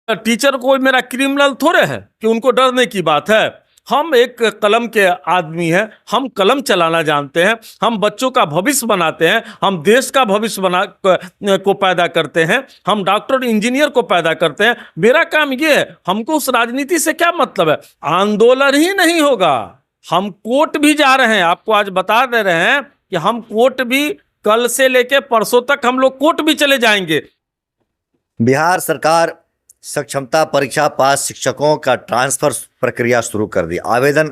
Teacher कोई मेरा criminal थोड़े है कि उनको डरने की बात है। हम एक कलम के आदमी हैं, हम कलम चलाना जानते हैं, हम बच्चों का भविष्य बनाते हैं, हम देश का भविष्य को पैदा करते हैं, हम डॉक्टर इंजीनियर को पैदा करते हैं। मेरा काम ये है, हमको उस राजनीति से क्या मतलब है। आंदोलन ही नहीं होगा, हम कोर्ट भी जा रहे हैं, आपको आज बता दे रहे हैं कि हम कोर्ट भी कल से लेके परसों तक हम लोग कोर्ट भी चले जाएंगे। बिहार सरकार सक्षमता परीक्षा पास शिक्षकों का ट्रांसफर प्रक्रिया शुरू कर दी। आवेदन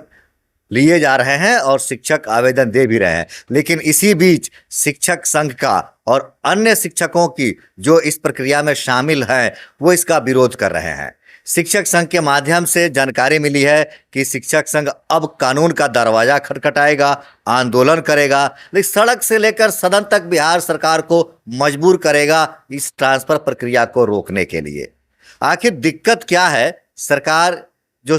लिए जा रहे हैं और शिक्षक आवेदन दे भी रहे हैं, लेकिन इसी बीच शिक्षक संघ का और अन्य शिक्षकों की जो इस प्रक्रिया में शामिल हैं वो इसका विरोध कर रहे हैं। शिक्षक संघ के माध्यम से जानकारी मिली है कि शिक्षक संघ अब कानून का दरवाजा खटखटाएगा, आंदोलन करेगा, लेकिन सड़क से लेकर सदन तक बिहार सरकार को मजबूर करेगा इस ट्रांसफर प्रक्रिया को रोकने के लिए। आखिर दिक्कत क्या है? सरकार जो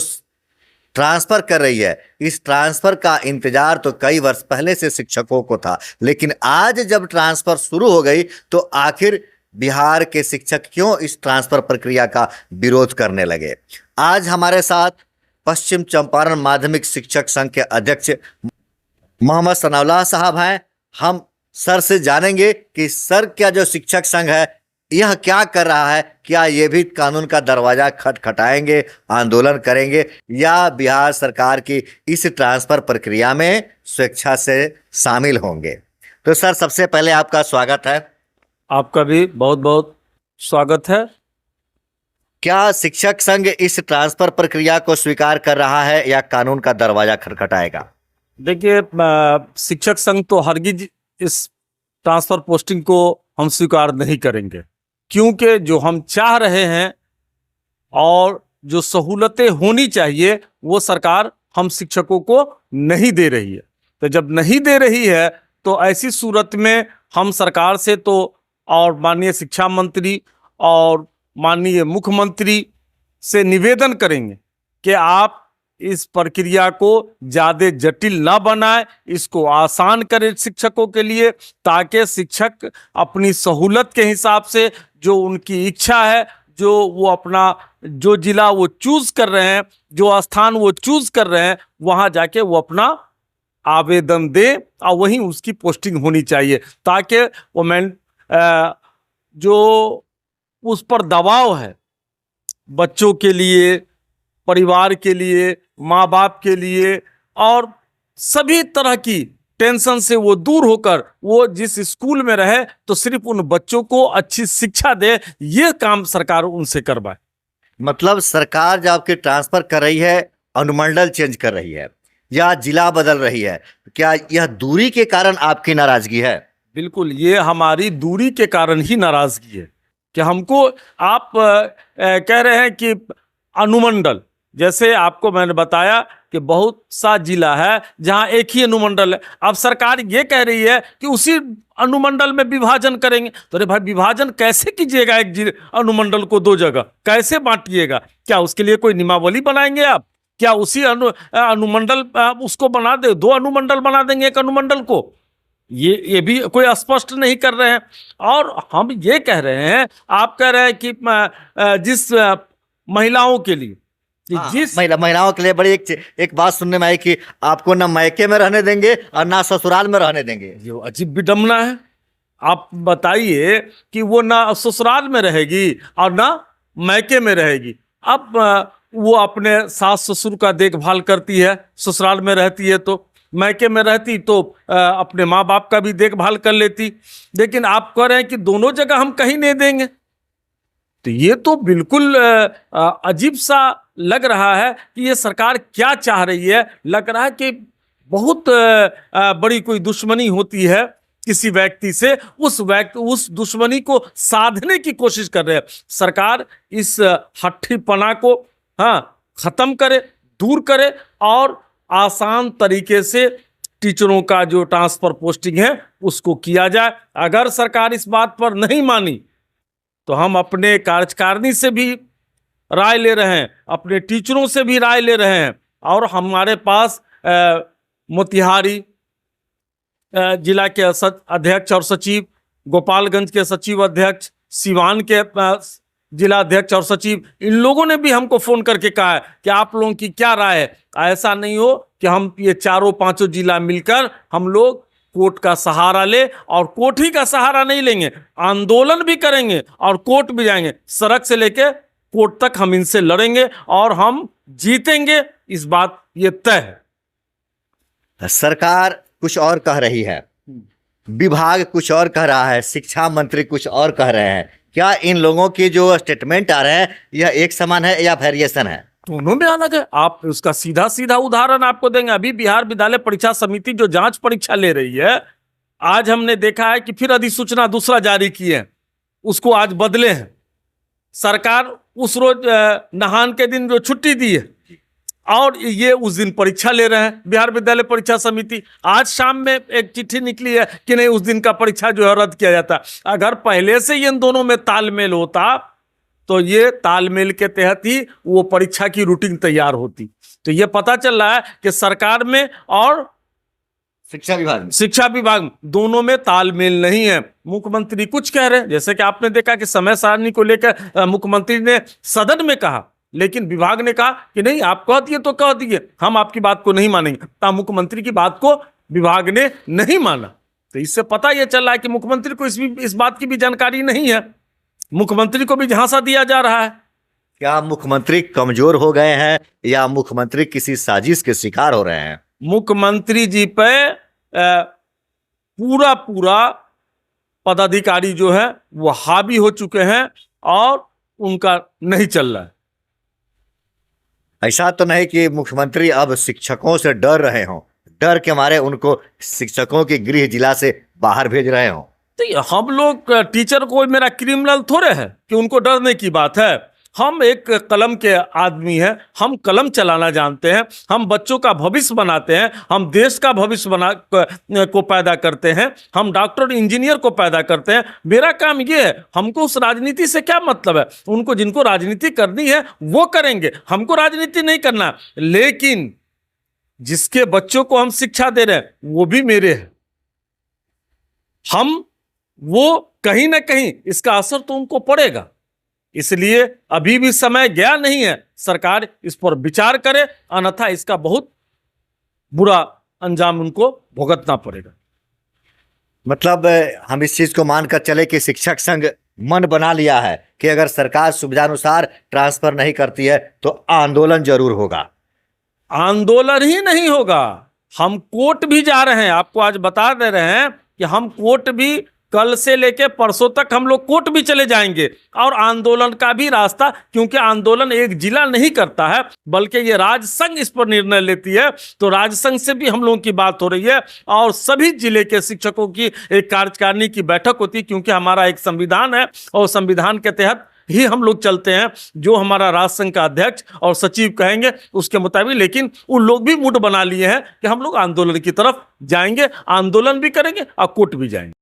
ट्रांसफर कर रही है, इस ट्रांसफर का इंतजार तो कई वर्ष पहले से शिक्षकों को था, लेकिन आज जब ट्रांसफर शुरू हो गई तो आखिर बिहार के शिक्षक क्यों इस ट्रांसफर प्रक्रिया का विरोध करने लगे? आज हमारे साथ पश्चिम चंपारण माध्यमिक शिक्षक संघ के अध्यक्ष मोहम्मद सनाउल्लाह साहब हैं। हम सर से जानेंगे कि सर, क्या जो शिक्षक संघ है यह क्या कर रहा है? क्या ये भी कानून का दरवाजा खटखटाएंगे, आंदोलन करेंगे, या बिहार सरकार की इस ट्रांसफर प्रक्रिया में स्वेच्छा से शामिल होंगे? तो सर, सबसे पहले आपका स्वागत है। आपका भी बहुत बहुत स्वागत है। क्या शिक्षक संघ इस ट्रांसफर प्रक्रिया को स्वीकार कर रहा है या कानून का दरवाजा खटखटाएगा? देखिए, शिक्षक संघ तो हरगिज इस ट्रांसफर पोस्टिंग को हम स्वीकार नहीं करेंगे, क्योंकि जो हम चाह रहे हैं और जो सहूलतें होनी चाहिए वो सरकार हम शिक्षकों को नहीं दे रही है। तो जब नहीं दे रही है तो ऐसी सूरत में हम सरकार से तो और माननीय शिक्षा मंत्री और माननीय मुख्यमंत्री से निवेदन करेंगे कि आप इस प्रक्रिया को ज़्यादा जटिल ना बनाएं, इसको आसान करें शिक्षकों के लिए, ताकि शिक्षक अपनी सहूलत के हिसाब से जो उनकी इच्छा है, जो वो अपना जो जिला वो चूज़ कर रहे हैं, जो स्थान वो चूज़ कर रहे हैं, वहाँ जाके वो अपना आवेदन दे और वहीं उसकी पोस्टिंग होनी चाहिए, ताकि वो जो उस पर दबाव है बच्चों के लिए, परिवार के लिए, माँ बाप के लिए और सभी तरह की टेंशन से वो दूर होकर वो जिस स्कूल में रहे तो सिर्फ उन बच्चों को अच्छी शिक्षा दे, ये काम सरकार उनसे करवाए। मतलब सरकार जो आपकी ट्रांसफर कर रही है, अनुमंडल चेंज कर रही है या जिला बदल रही है, क्या यह दूरी के कारण आपकी नाराजगी है? बिल्कुल, ये हमारी दूरी के कारण ही नाराजगी है कि हमको आप कह रहे हैं कि अनुमंडल, जैसे आपको मैंने बताया कि बहुत सा जिला है जहां एक ही अनुमंडल है। अब सरकार ये कह रही है कि उसी अनुमंडल में विभाजन करेंगे। तो अरे भाई, विभाजन कैसे कीजिएगा? एक अनुमंडल को दो जगह कैसे बांटिएगा? क्या उसके लिए कोई नियमावली बनाएंगे आप? क्या उसी अनुमंडल उसको बना दे, दो अनुमंडल बना देंगे एक अनुमंडल को? ये भी कोई स्पष्ट नहीं कर रहे हैं। और हम ये कह रहे हैं, आप कह रहे हैं कि जिस महिलाओं के लिए, जिस महिलाओं के लिए बड़ी एक बात सुनने में आई कि आपको ना मायके में रहने देंगे और ना ससुराल में रहने देंगे। ये अजीब विडम्बना है। आप बताइए कि वो ना ससुराल में रहेगी और ना मायके में रहेगी। अब वो अपने सास ससुर का देखभाल करती है, ससुराल में रहती है, तो मायके में रहती तो अपने माँ बाप का भी देखभाल कर लेती। लेकिन आप कह रहे हैं कि दोनों जगह हम कहीं नहीं देंगे, तो ये तो बिल्कुल अजीब सा लग रहा है कि ये सरकार क्या चाह रही है। लग रहा है कि बहुत बड़ी कोई दुश्मनी होती है किसी व्यक्ति से, उस दुश्मनी को साधने की कोशिश कर रहे हैं। सरकार इस हट्ठीपना को खत्म करे, दूर करे और आसान तरीके से टीचरों का जो ट्रांसफर पोस्टिंग है उसको किया जाए। अगर सरकार इस बात पर नहीं मानी तो हम अपने कार्यकारिणी से भी राय ले रहे हैं, अपने टीचरों से भी राय ले रहे हैं, और हमारे पास मोतिहारी जिला के अध्यक्ष और सचिव, गोपालगंज के सचिव अध्यक्ष, सिवान के जिला अध्यक्ष और सचिव, इन लोगों ने भी हमको फोन करके कहा है कि आप लोगों की क्या राय है। ऐसा नहीं हो कि हम ये चारों पांचों जिला मिलकर हम लोग कोर्ट का सहारा ले, और कोर्ट ही का सहारा नहीं लेंगे, आंदोलन भी करेंगे और कोर्ट भी जाएंगे। सड़क से लेके कोर्ट तक हम इनसे लड़ेंगे और हम जीतेंगे, इस बात ये तय है। सरकार कुछ और कह रही है, विभाग कुछ और कह रहा है, शिक्षा मंत्री कुछ और कह रहे हैं। क्या इन लोगों के जो स्टेटमेंट आ रहे हैं यह एक समान है या वेरिएशन है? दोनों में अलग है। आप उसका सीधा सीधा उदाहरण आपको देंगे। अभी बिहार विद्यालय परीक्षा समिति जो जांच परीक्षा ले रही है, आज हमने देखा है कि फिर अधिसूचना दूसरा जारी किए हैं, उसको आज बदले हैं। सरकार उस रोज नहान के दिन जो छुट्टी दी है और ये उस दिन परीक्षा ले रहे हैं बिहार विद्यालय परीक्षा समिति। आज शाम में एक चिट्ठी निकली है कि नहीं, उस दिन का परीक्षा जो है रद्द किया जाता। अगर पहले से इन दोनों में तालमेल होता तो ये तालमेल के तहत ही वो परीक्षा की रूटीन तैयार होती। तो ये पता चल रहा है कि सरकार में और शिक्षा विभाग में दोनों में तालमेल नहीं है। मुख्यमंत्री कुछ कह रहे हैं, जैसे कि आपने देखा कि समय सारणी को लेकर मुख्यमंत्री ने सदन में कहा, लेकिन विभाग ने कहा कि नहीं, आप कह दिए तो कह दिए, हम आपकी बात को नहीं मानेंगे। तब मुख्यमंत्री की बात को विभाग ने नहीं माना। तो इससे पता यह चल रहा है कि मुख्यमंत्री को इस बात की भी जानकारी नहीं है, मुख्यमंत्री को भी झांसा दिया जा रहा है। क्या मुख्यमंत्री कमजोर हो गए हैं या मुख्यमंत्री किसी साजिश के शिकार हो रहे हैं? मुख्यमंत्री जी पे पूरा पदाधिकारी जो है वो हावी हो चुके हैं और उनका नहीं चल रहा है। ऐसा तो नहीं कि मुख्यमंत्री अब शिक्षकों से डर रहे हों, डर के मारे उनको शिक्षकों के गृह जिला से बाहर भेज रहे हों? तो हम लोग टीचर को मेरा क्रिमिनल थोड़े है कि उनको डरने की बात है। हम एक कलम के आदमी हैं, हम कलम चलाना जानते हैं, हम बच्चों का भविष्य बनाते हैं, हम देश का भविष्य को पैदा करते हैं, हम डॉक्टर इंजीनियर को पैदा करते हैं। मेरा काम ये है, हमको उस राजनीति से क्या मतलब है। उनको जिनको राजनीति करनी है वो करेंगे, हमको राजनीति नहीं करना। लेकिन जिसके बच्चों को हम शिक्षा दे रहे हैं वो भी मेरे हैं, हम वो कहीं ना कहीं इसका असर तो उनको पड़ेगा। इसलिए अभी भी समय गया नहीं है, सरकार इस पर विचार करे, अन्यथा इसका बहुत बुरा अंजाम उनको भुगतना पड़ेगा। मतलब हम इस चीज को मानकर चले कि शिक्षक संघ मन बना लिया है कि अगर सरकार सुविधानुसार ट्रांसफर नहीं करती है तो आंदोलन जरूर होगा। आंदोलन ही नहीं होगा, हम कोर्ट भी जा रहे हैं। आपको आज बता दे रहे हैं कि हम कोर्ट भी कल से लेके परसों तक हम लोग कोर्ट भी चले जाएंगे, और आंदोलन का भी रास्ता, क्योंकि आंदोलन एक जिला नहीं करता है बल्कि ये राज्य संघ इस पर निर्णय लेती है। तो राज्य संघ से भी हम लोगों की बात हो रही है और सभी जिले के शिक्षकों की एक कार्यकारिणी की बैठक होती है, क्योंकि हमारा एक संविधान है और संविधान के तहत ही हम लोग चलते हैं। जो हमारा राज्य संघ का अध्यक्ष और सचिव कहेंगे उसके मुताबिक। लेकिन उन लोग भी मूड बना लिए हैं कि हम लोग आंदोलन की तरफ जाएंगे, आंदोलन भी करेंगे और कोर्ट भी जाएंगे।